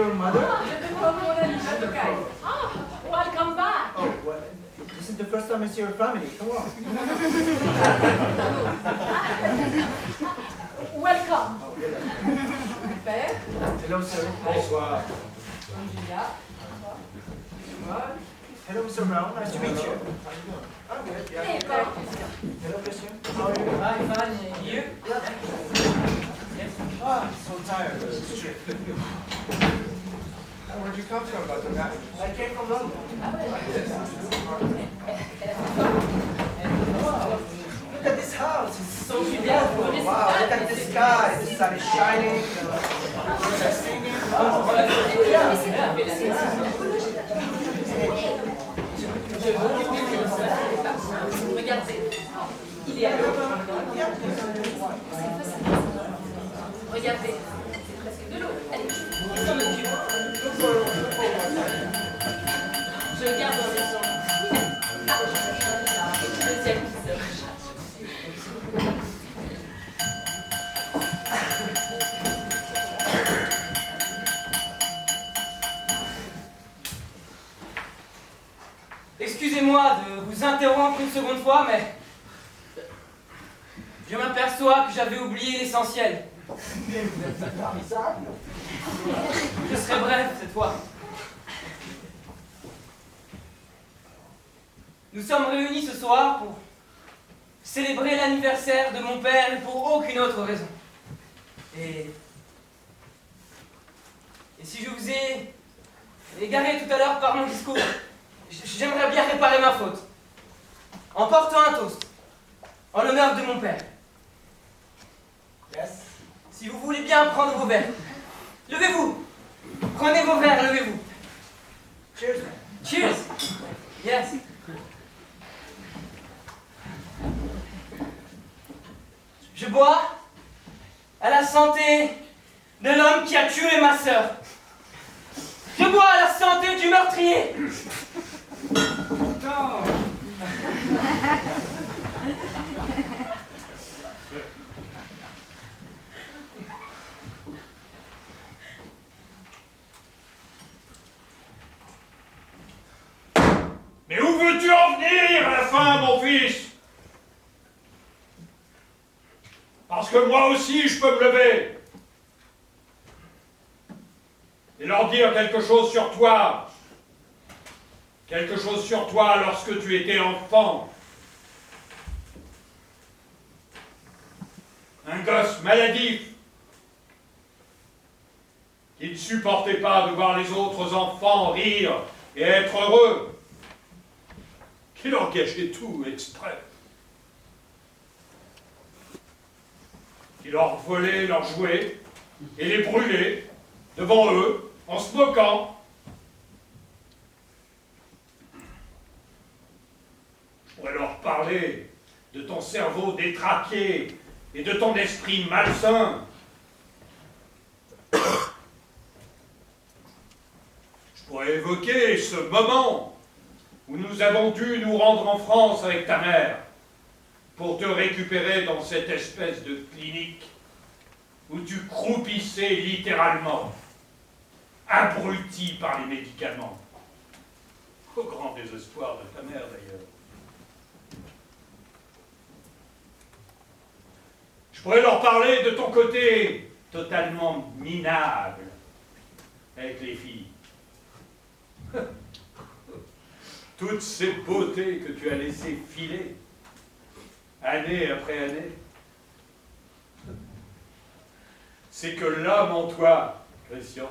your mother? Welcome back. Oh, well, this is the first time I see your family. Come on. Welcome. Oh, hello. Père, Hello, sir. Bonsoir. Angela. Hello, Mr. Brown. Nice to meet you. How are you doing? I'm good, yeah. Hey, Père, Christian. Hello, Christian. How are you? Hi, fine. You? Yes. Ah, so tired. It's true. Where'd you come from, Dr. Guy? I came from London. Look at this house. It's so beautiful. Wow, look at the sky. The sun is shining. The birds are singing. Regardez. Il est à l'eau. Regardez. C'est presque de l'eau. Allez, on s'en occupe. Je le garde dans les sons. Deuxième qui se recharge. Excusez-moi de vous interrompre une seconde fois, mais je m'aperçois que j'avais oublié l'essentiel. Je serai bref cette fois. Nous sommes réunis ce soir pour célébrer l'anniversaire de mon père et pour aucune autre raison. Et si je vous ai égaré tout à l'heure par mon discours, j'aimerais bien réparer ma faute en portant un toast en l'honneur de mon père. Yes. Si vous voulez bien prendre vos verres, levez-vous. Prenez vos verres, levez-vous. Cheers, man. Cheers. Yes. Je bois à la santé de l'homme qui a tué ma sœur. Je bois à la santé du meurtrier. Non. Mais où veux-tu en venir à la fin, mon fils? Parce que moi aussi, je peux me lever et leur dire quelque chose sur toi. Quelque chose sur toi lorsque tu étais enfant. Un gosse maladif qui ne supportait pas de voir les autres enfants rire et être heureux. Qui leur cachait tout exprès. Qui leur volait leurs jouets et les brûlait devant eux en se moquant. Je pourrais leur parler de ton cerveau détraqué et de ton esprit malsain. Je pourrais évoquer ce moment où nous avons dû nous rendre en France avec ta mère pour te récupérer dans cette espèce de clinique où tu croupissais littéralement, abruti par les médicaments. Au grand désespoir de ta mère, d'ailleurs. Je pourrais leur parler de ton côté totalement minable avec les filles. Toutes ces beautés que tu as laissées filer, année après année. C'est que l'homme en toi, Christian,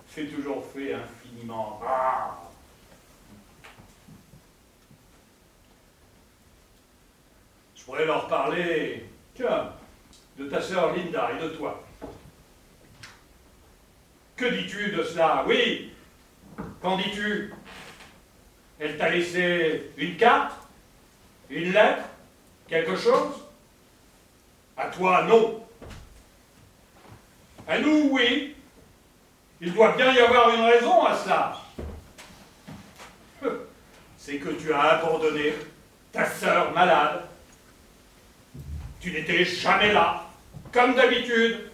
s'est toujours fait infiniment rare. Je pourrais leur parler, tiens, de ta sœur Linda et de toi. Que dis-tu de cela? Oui, qu'en dis-tu? Elle t'a laissé une carte? Une lettre? Quelque chose? À toi, non. À nous, oui. Il doit bien y avoir une raison à cela. C'est que tu as abandonné ta sœur malade. Tu n'étais jamais là, comme d'habitude.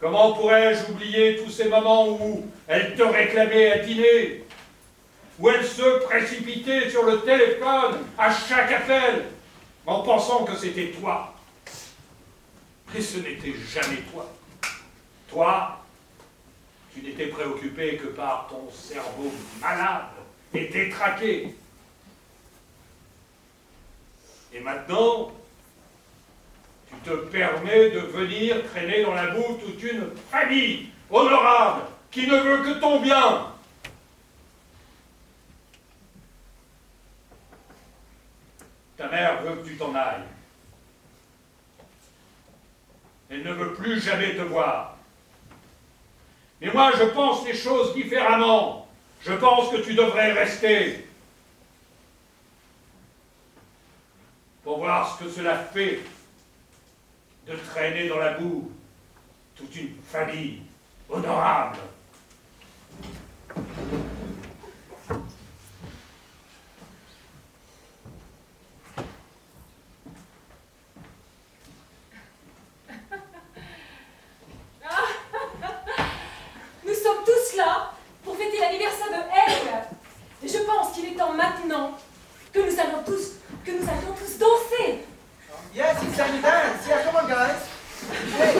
Comment pourrais-je oublier tous ces moments où elle te réclamait à dîner, où elle se précipitait sur le téléphone à chaque appel, en pensant que c'était toi. Mais ce n'était jamais toi. Toi, tu n'étais préoccupé que par ton cerveau malade et détraqué. Et maintenant, tu te permets de venir traîner dans la boue toute une famille honorable qui ne veut que ton bien. Ta mère veut que tu t'en ailles. Elle ne veut plus jamais te voir. Mais moi, je pense les choses différemment. Je pense que tu devrais rester. Pour voir ce que cela fait de traîner dans la boue toute une famille honorable. Nous sommes tous là pour fêter l'anniversaire de Helga. Et je pense qu'il est temps maintenant que nous allions tous danser. Yes, it's time to dance. Yeah, come on, guys. Hey.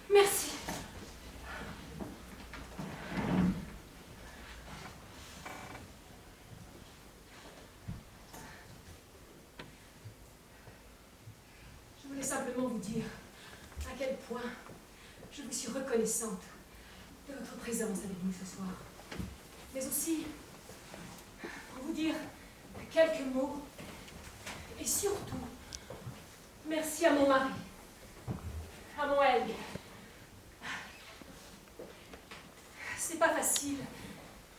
Merci. Je voulais simplement vous dire à quel point je vous suis reconnaissante de votre présence avec nous ce soir. Mais aussi pour vous dire quelques mots et surtout merci à mon mari, à mon Helge. C'est pas facile,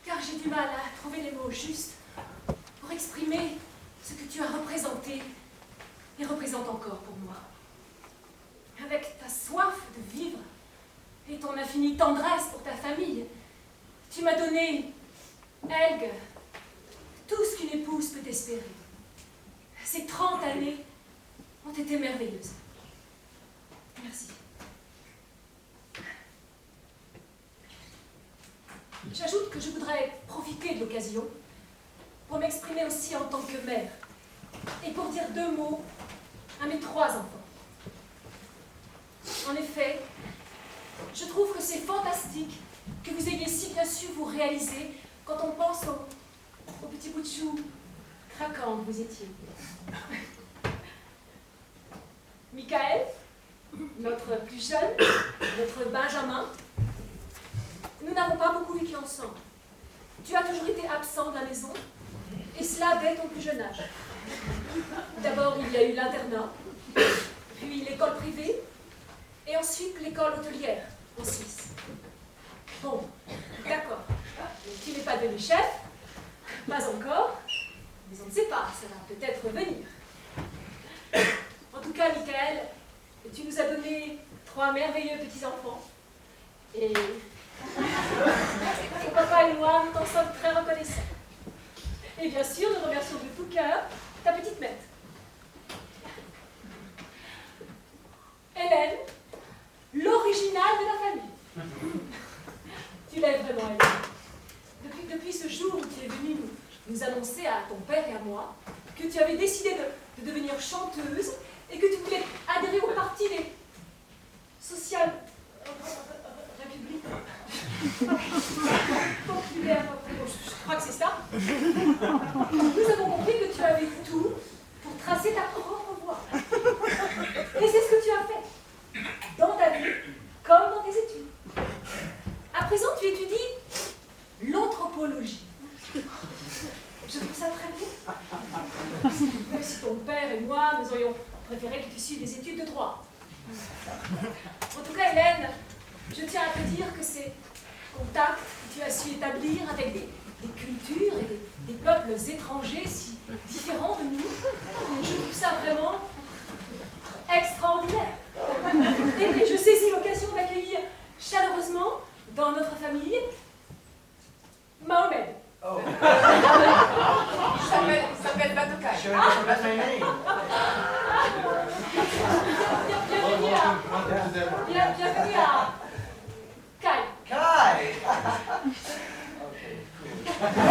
car j'ai du mal à trouver les mots justes pour exprimer ce que tu as représenté et représente encore pour moi. Avec ta soif de vivre et ton infinie tendresse pour ta famille, tu m'as donné, Helge, tout ce qu'une épouse peut espérer. Ces 30 années ont été merveilleuses. Merci. J'ajoute que je voudrais profiter de l'occasion pour m'exprimer aussi en tant que mère et pour dire 2 mots à mes 3 enfants. En effet, Je trouve que c'est fantastique que vous ayez si bien su vous réaliser quand on pense au petit bout de chou craquant que vous étiez. Michael, notre plus jeune, notre Benjamin, nous n'avons pas beaucoup vécu ensemble. Tu as toujours été absent de la maison, et cela dès ton plus jeune âge. D'abord, il y a eu l'internat, puis l'école privée, et ensuite l'école hôtelière en Suisse. Bon, d'accord. Tu n'es pas devenu chef, pas encore, mais on ne sait pas, ça va peut-être venir. En tout cas, Michael, tu nous as donné 3 merveilleux petits-enfants, et ton papa et moi, nous t'en sommes très reconnaissants. Et bien sûr, nous remercions de tout cœur ta petite Mette. Hélène, l'original de la famille. Tu l'es vraiment, Hélène. Depuis ce jour où tu es venue nous annoncer à ton père et à moi que tu avais décidé de devenir chanteuse et que tu voulais adhérer au parti des social républicains. Populaire, je crois que c'est ça. Nous avons compris que tu avais tout pour tracer ta propre voie. Et c'est ce que tu as fait, dans ta vie comme dans tes études. À présent, tu étudies l'anthropologie. Je trouve ça très bien. Même si ton père et moi, nous aurions préféré que tu suives des études de droit. En tout cas, Hélène, je tiens à te dire que ces contacts que tu as su établir avec des cultures et des peuples étrangers si différents de nous, je trouve ça vraiment extraordinaire. Et je saisis l'occasion d'accueillir chaleureusement dans notre famille Mahomet. Oh. Il s'appelle Batokai. Should I forget my name? Bienvenue à Kai. Kai! Okay.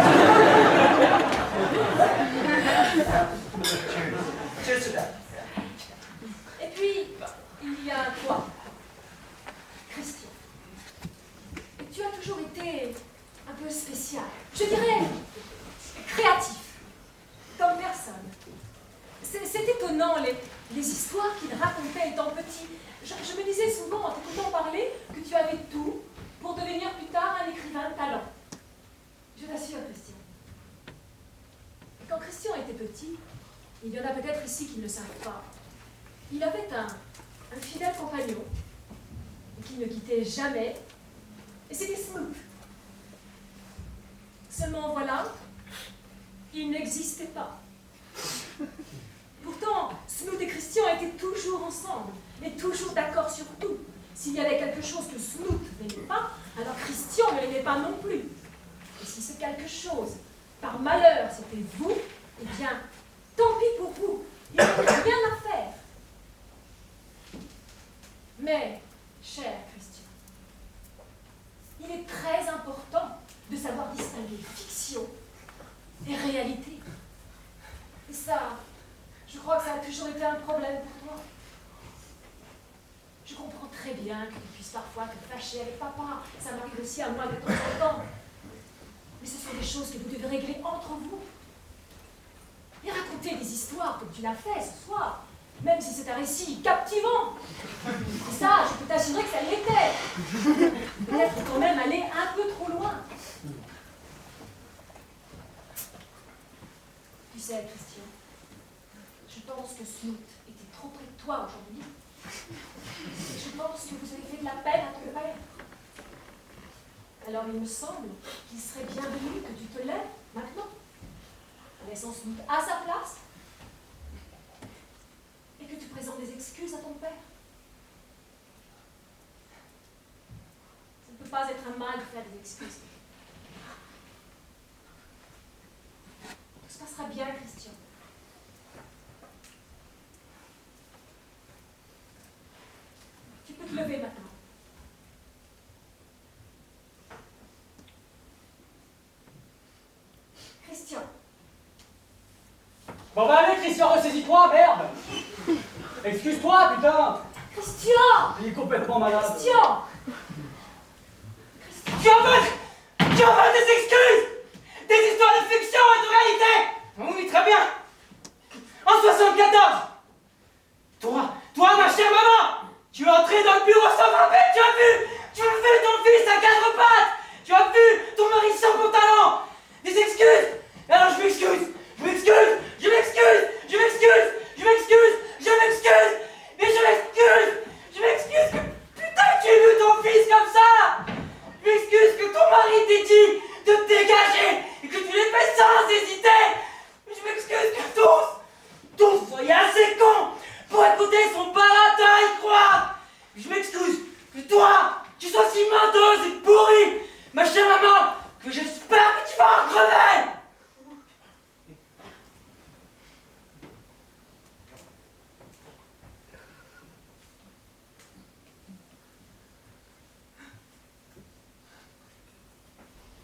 Cheers to that. Et puis, il y a toi, Christian. Et tu as toujours été un peu spécial. Je dirais créatif, comme personne. C'est étonnant les histoires qu'il racontait étant petit. Je me disais souvent en t'écoutant parler que tu avais tout pour devenir plus tard un écrivain de talent. Je t'assure, Christian. Quand Christian était petit, il y en a peut-être ici qui ne le savent pas, il avait un fidèle compagnon qui ne quittait jamais, et c'était Snoop. Seulement voilà, il n'existait pas. Pourtant, Snoop et Christian étaient toujours ensemble, et toujours d'accord sur tout. S'il y avait quelque chose que Snoop n'aimait pas, alors Christian ne l'aimait pas non plus. Et si ce quelque chose, par malheur, c'était vous, eh bien, tant pis pour vous, il n'y avait rien à faire. Mais, cher Christian, il est très important de savoir distinguer fiction et réalité. Et ça, je crois que ça a toujours été un problème pour toi. Je comprends très bien que tu puisses parfois te fâcher avec papa. Ça m'arrive aussi à moi de temps en temps. Mais ce sont des choses que vous devez régler entre vous. Et raconter des histoires comme tu l'as fait ce soir, même si c'est un récit captivant. Et ça, je peux t'assurer que ça l'était. Peut-être quand même aller un peu trop loin. Tu sais, Christian, je pense que Snoop était trop près de toi aujourd'hui. Je pense que vous avez fait de la peine à ton père. Alors il me semble qu'il serait bienvenu que tu te lèves maintenant, en laissant Snoop à sa place, et que tu présentes des excuses à ton père. Ça ne peut pas être un mal de faire des excuses. Tout se passera bien, Christian. Tu peux te lever maintenant. Christian. Bon bah allez Christian, ressaisis-toi, merde. Excuse-toi, putain. Christian. Il est complètement malade. Christian. Tu en veux des excuses, des histoires de fiction et de réalité. Oui, très bien. En 74, toi, ma chère maman, tu es entré dans le bureau sans frapper, tu as vu ton fils à quatre pattes, tu as vu ton mari sans pantalon. Des excuses. Alors je m'excuse, que putain tu aies vu ton fils comme ça. Je m'excuse que ton mari t'ait dit de te dégager et que tu l'aies fait sans hésiter. Je m'excuse que tous soyez assez cons pour écouter son baratin à y croire. Je m'excuse que toi, tu sois si menteuse et pourrie, ma chère maman, que j'espère que tu vas en crever.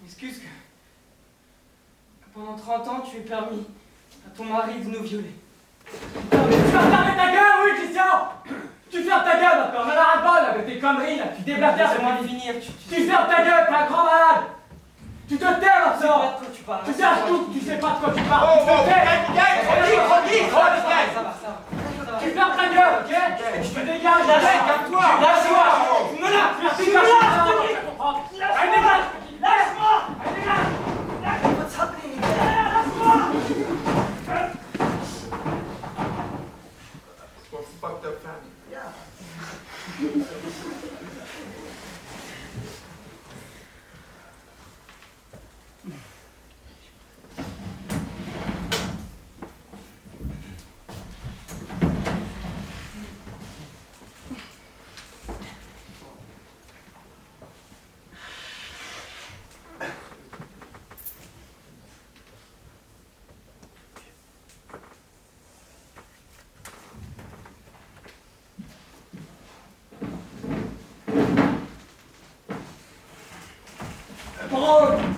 Excuse que pendant 30 ans, tu aies permis à ton mari de nous violer. Non mais tu vas fermer ta gueule, oui, Christian! Tu fermes ta gueule maintenant, on en a ras-le-bol avec tes conneries là, tu déblatères. Laisse-moi finir, Tu fermes ta gueule, t'es un grand malade! Tu te tais maintenant! Tu sais pas de quoi tu parles. Tu saches tout, tu sais pas de quoi tu parles! Tu te tais! Ça va. Tu fermes ta gueule, ok? Tu te dégages, Lâche-moi. Tu me lâches. tu me lâches! Allez, dégage! Lâche-moi! Allez, dégage! What's happening? Fucked up family. Yeah.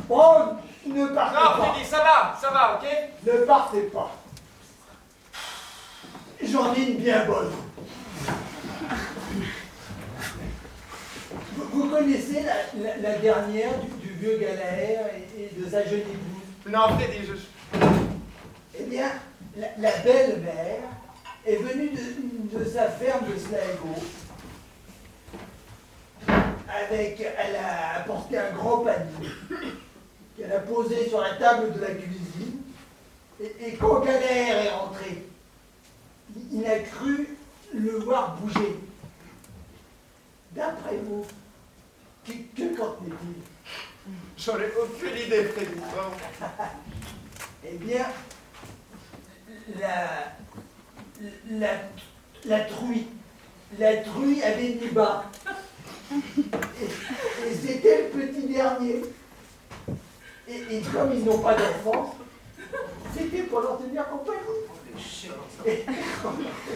Paul, ne partez Non, pas. Freddy, ça va, ok? Ne partez pas. J'en ai une bien bonne. Vous connaissez la dernière du vieux Galahad et de sa jeune épouse? Non, Freddy, Eh bien, la belle-mère est venue de sa ferme de Sligo. Elle a apporté un grand panier qu'elle a posé sur la table de la cuisine. Et quand Galahad est rentré, il a cru le voir bouger. D'après vous, que qu'en est-il? j'en ai aucune idée, Freddy. Vraiment. Eh bien, la truie avait mis bas. Et c'était le petit dernier. Et comme ils n'ont pas d'enfants, c'était pour leur tenir compagnie. Et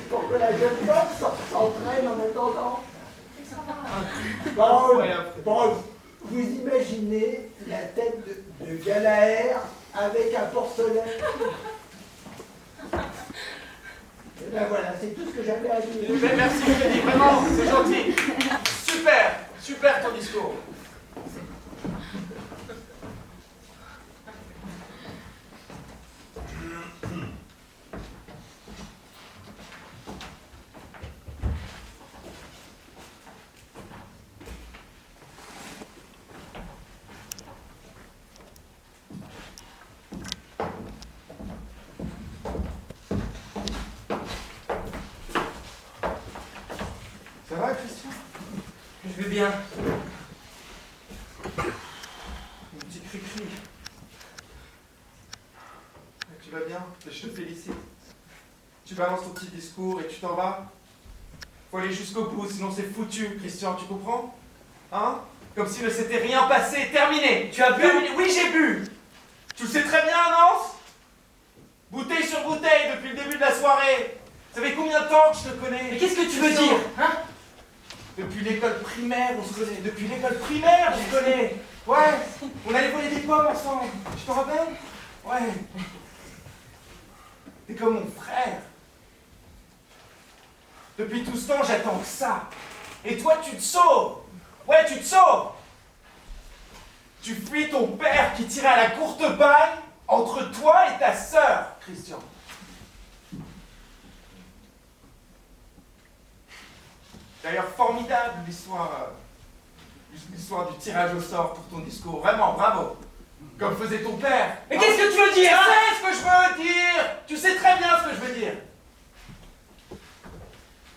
pour que la jeune femme s'entraîne en attendant. Paul, vous imaginez la tête de Galahad avec un porcelet? Et ben voilà, c'est tout ce que j'avais à dire. Mais merci, Freddy, vraiment, c'est gentil. Super ton discours. Ça va, Christian? Je vais bien. Mon petit cri-cri. Tu vas bien? Je te félicite. Tu balances ton petit discours et tu t'en vas. Faut aller jusqu'au bout, sinon c'est foutu, Christian, tu comprends? Hein? Comme s'il ne s'était rien passé, terminé! Tu as bu? Terminé. Oui, j'ai bu! Tu le sais très bien, Nance? Bouteille sur bouteille depuis le début de la soirée! Ça fait combien de temps que je te connais? Mais qu'est-ce que tu veux Christian, dire? Hein? Depuis l'école primaire, on se connaît. Depuis l'école primaire, je te connais. Ouais, on allait voler des pommes ensemble. Tu t'en rappelles? Ouais. T'es comme mon frère. Depuis tout ce temps, j'attends que ça. Et toi, tu te sauves. Ouais, tu te sauves. Tu fuis ton père qui tirait à la courte paille entre toi et ta sœur, Christian. D'ailleurs, formidable l'histoire du tirage au sort pour ton discours. Vraiment, bravo. Comme faisait ton père. Mais qu'est-ce que tu veux Tu dire, hein? sais ce que je veux dire. Tu sais très bien ce que je veux dire.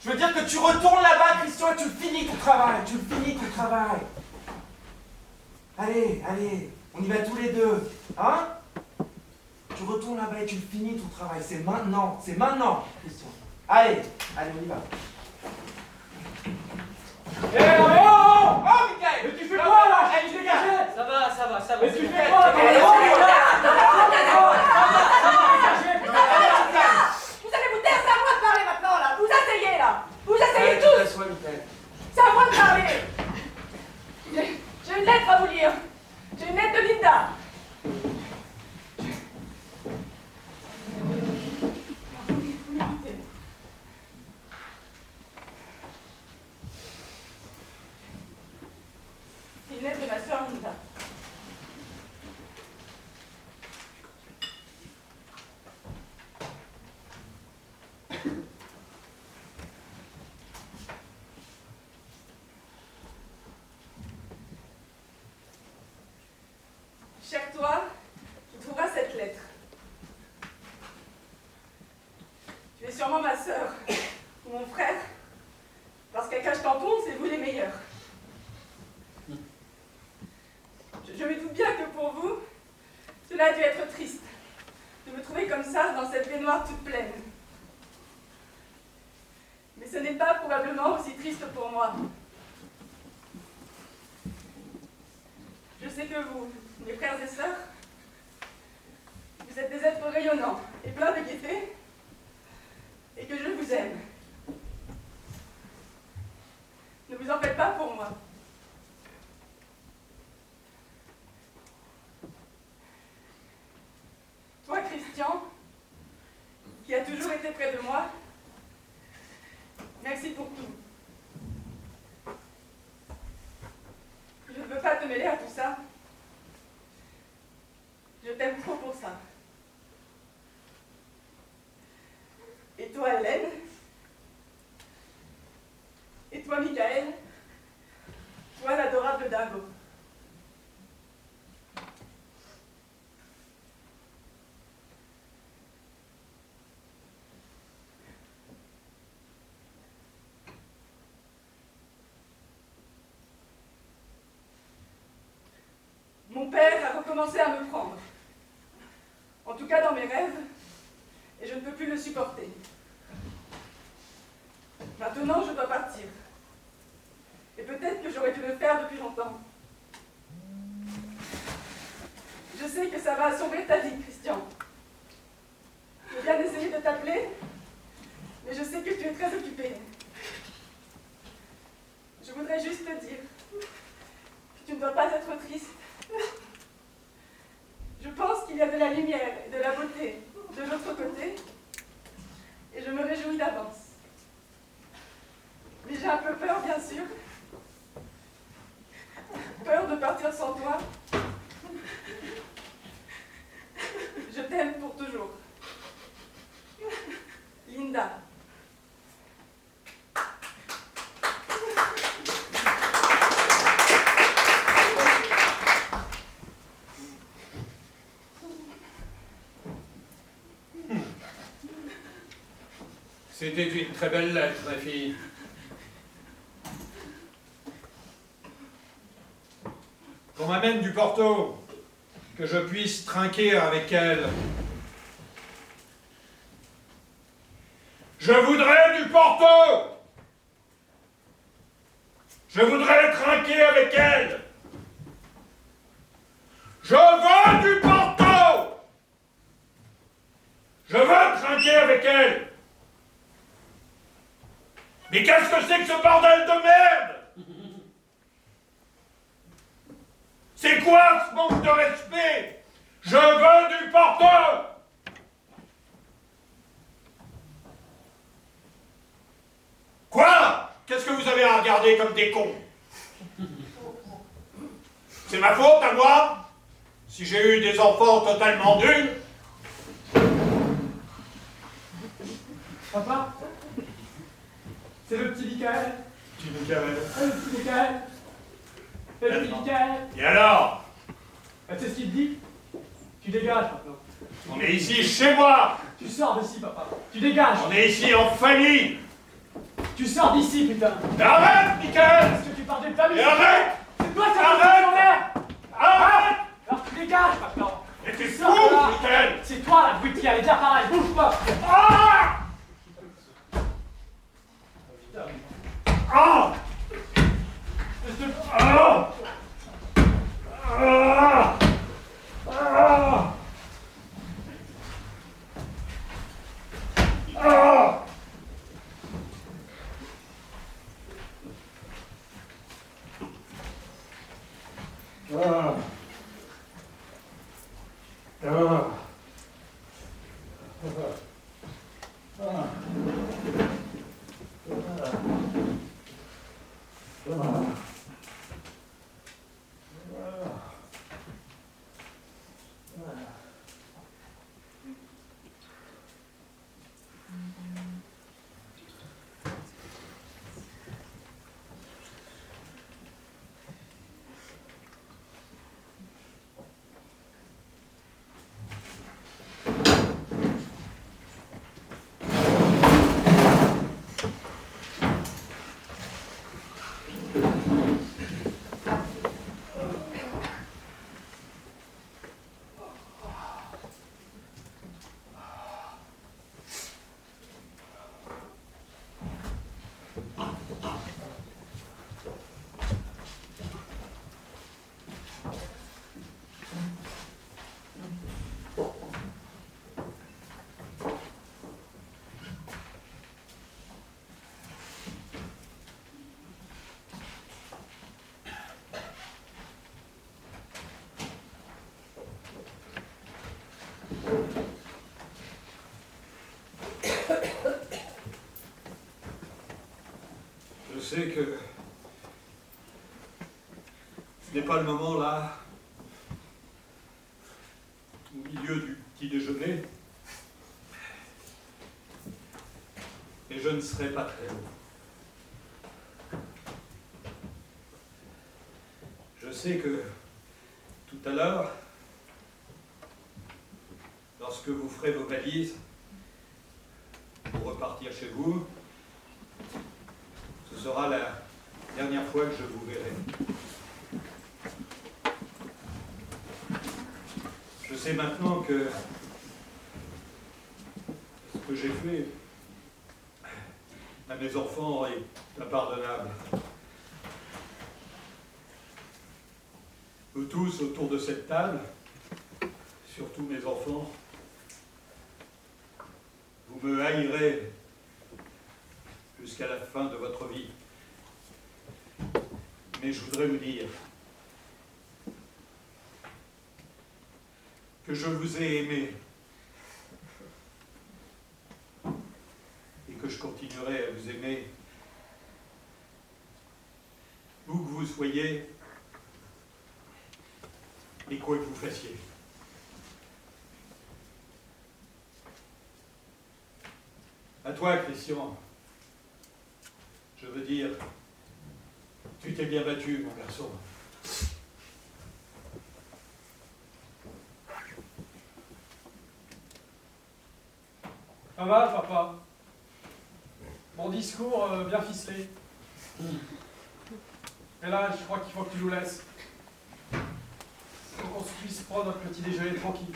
Je veux dire que tu retournes là-bas, Christian, et tu finis ton travail. Tu finis ton travail. Allez, allez, on y va tous les deux. Hein? Tu retournes là-bas et tu finis ton travail. C'est maintenant, Christian. Allez, on y va. Eh, non, mais oh! Oh, Michael! Mais tu fais quoi, là? Allez, Je les t'ai gars! dégagé! Ça va. Mais tu c'est fais bon. quoi? Allez, Oh, allez, Vous allez vous taire, c'est à moi de parler maintenant là. Vous asseyez là. Vous asseyez tout tous. à soi, Michael. C'est à moi de parler. J'ai une lettre à vous lire. J'ai une lettre de Linda. C'est une lettre de ma soeur Linda. Cher toi, tu trouveras cette lettre. Tu es sûrement ma sœur ou mon frère, parce qu'à Cache-Tampon, c'est vous les meilleurs. Je me doute bien que pour vous, cela a dû être triste de me trouver comme ça dans cette baignoire toute pleine. Mais ce n'est pas probablement aussi triste pour moi. Je sais que vous, mes frères et sœurs, vous êtes des êtres rayonnants et pleins de gaieté, et que je vous aime. Ne vous en faites pas pour moi. Toi, Christian, qui as toujours été près de moi, merci pour tout. Je ne veux pas te mêler à tout ça. Je t'aime trop pour ça. Et toi, Hélène? Et toi, Michael? Toi, l'adorable Dingo. Mon père a recommencé à me prendre. En tout cas dans mes rêves, et je ne peux plus le supporter. Maintenant, je dois partir. Et peut-être que j'aurais dû le faire depuis longtemps. Je sais que ça va assombrir ta vie, Christian. J'ai bien essayé de t'appeler, mais je sais que tu es très occupé. Je voudrais juste te dire que tu ne dois pas être triste. Je pense qu'il y a de la lumière et de la beauté de l'autre côté, et je me réjouis d'avance. Mais j'ai un peu peur, bien sûr. Peur de partir sans toi. Je t'aime pour toujours. Linda. C'était une très belle lettre, ma fille. Qu'on m'amène du Porto, que je puisse trinquer avec elle. Je voudrais du Porto! Je voudrais trinquer avec elle! Je veux du Porto! Je veux trinquer avec elle! Mais qu'est-ce que c'est que ce bordel de merde? C'est quoi ce manque de respect? Je veux du Porto! Quoi? Qu'est-ce que vous avez à regarder comme des cons? C'est ma faute à moi si j'ai eu des enfants totalement nuls. Papa, c'est le petit Michael. Petit Michael. Le petit Michael. Le petit Michael. Et alors? Tu sais ce qu'il te dit? Tu dégages maintenant. On est ici chez moi. Tu sors d'ici, papa. Tu dégages. On est ici en famille. Tu sors d'ici, putain. Mais arrête, Michael. Parce que tu parles de famille. Et arrête. C'est toi qui as Arrête. ton mère. Arrête. Alors tu dégages maintenant. Mais t'es fou, Sors de là. Michael. C'est toi l'abruti, allez dire pareil, bouge pas. Ah! Ah! Ah! Ah! Ah! Ah! Je sais que ce n'est pas le moment là, au milieu du petit déjeuner, et je ne serai pas très long. Je sais que tout à l'heure, lorsque vous ferez vos valises pour repartir chez vous, ce sera la dernière fois que je vous verrai. Je sais maintenant que ce que j'ai fait à mes enfants est impardonnable. Vous tous autour de cette table, surtout mes enfants, vous me haïrez jusqu'à la fin de votre vie. Mais je voudrais vous dire que je vous ai aimé et que je continuerai à vous aimer, où que vous soyez et quoi que vous fassiez. À toi, Christian, je veux dire, tu t'es bien battu, mon garçon. Pas mal, papa. Bon discours bien ficelé. Et là, je crois qu'il faut que tu nous laisses. Faut qu'on puisse prendre notre petit déjeuner tranquille.